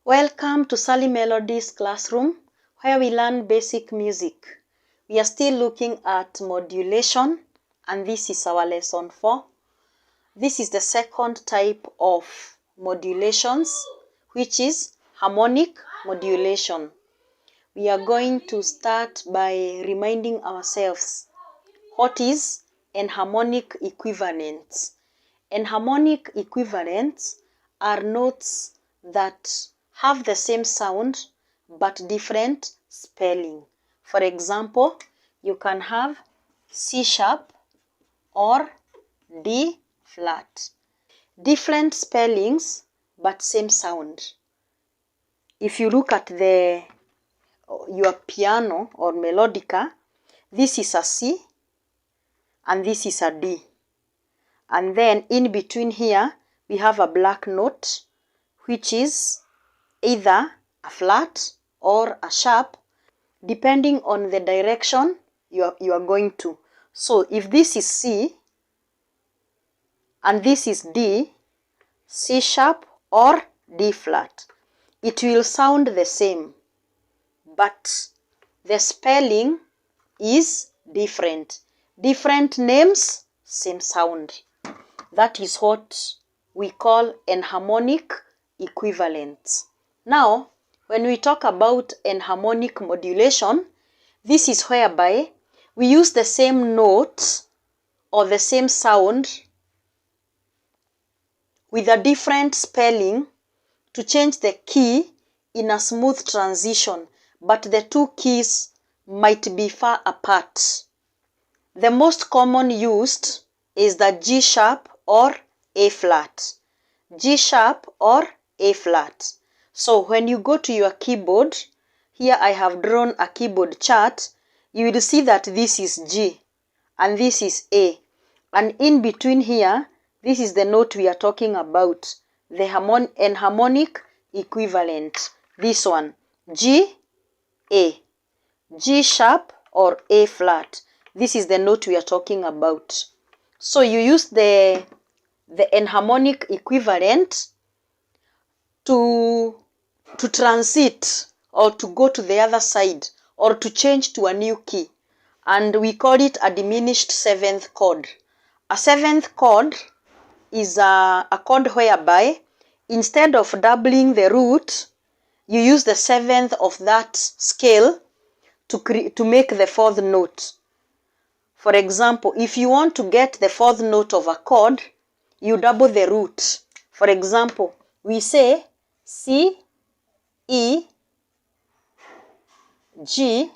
Welcome to Sally Melodies classroom, where we learn basic music. We are still looking at modulation, and this is our lesson 4. This is the second type of modulations, which is harmonic modulation. We are going to start by reminding ourselves what is enharmonic equivalents. Enharmonic equivalents are notes that have the same sound but different spelling. For example, you can have C sharp or D flat. Different spellings but same sound. If you look at your piano or melodica, this is a C and this is a D. And then in between here, we have a black note, which is either a flat or a sharp, depending on the direction you are going to. So if this is C and this is D, C sharp or D flat, it will sound the same, but the spelling is different. Different names, same sound. That is what we call enharmonic equivalents. Now, when we talk about enharmonic modulation, this is whereby we use the same note or the same sound with a different spelling to change the key in a smooth transition, but the two keys might be far apart. The most common used is the G sharp or A flat. G sharp or A flat. So when you go to your keyboard, here I have drawn a keyboard chart, you will see that this is G and this is A. And in between here, this is the note we are talking about, the enharmonic equivalent. This one, G, A. G sharp or A flat. This is the note we are talking about. So you use the enharmonic equivalent to transit or to go to the other side or to change to a new key. And we call it a diminished seventh chord. A seventh chord is a chord whereby instead of doubling the root, you use the seventh of that scale to make the fourth note. For example, if you want to get the fourth note of a chord, you double the root. For example, we say C, E, G,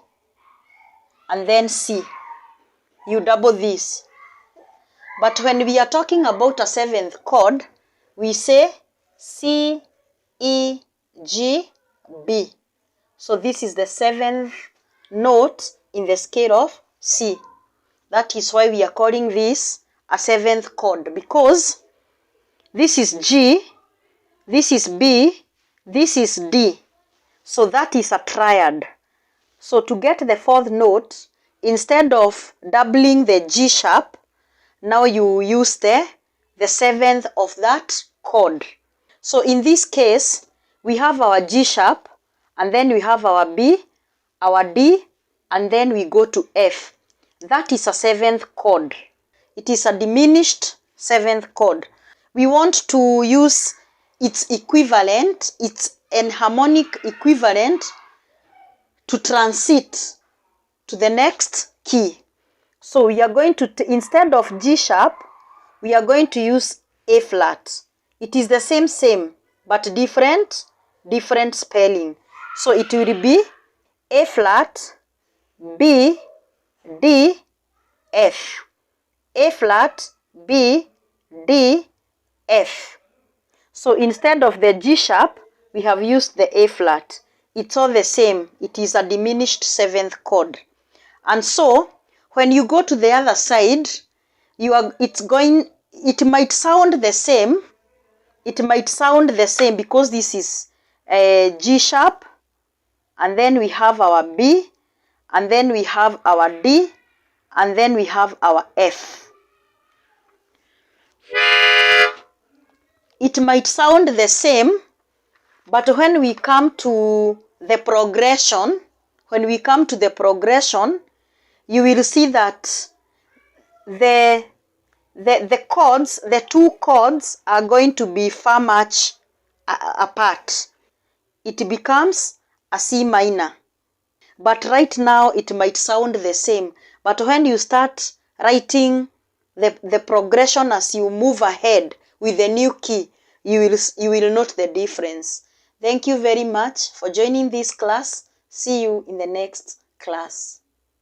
and then C. You double this. But when we are talking about a seventh chord, we say C, E, G, B. So this is the seventh note in the scale of C. That is why we are calling this a seventh chord, because this is G, this is B, this is D. So that is a triad. So to get the fourth note, instead of doubling the G sharp, now you use the seventh of that chord. So in this case, we have our G sharp, and then we have our B, our D, and then we go to F. That is a seventh chord. It is a diminished seventh chord. We want to use its equivalent, its enharmonic equivalent, to transit to the next key. So we are going to, instead of G sharp, we are going to use A flat. It is the same, but different spelling. So it will be A flat, B, D, F. A flat, B, D, F. So instead of the G sharp, we have used the A flat. It's all the same. It is a diminished seventh chord. And so when you go to the other side, it might sound the same. It might sound the same because this is a G sharp, and then we have our B, and then we have our D, and then we have our F. It might sound the same, But when we come to the progression, you will see that the chords, the two chords are going to be far much apart. It becomes a C minor. But right now it might sound the same. But when you start writing the progression as you move ahead with the new key, you will note the difference. Thank you very much for joining this class. See you in the next class.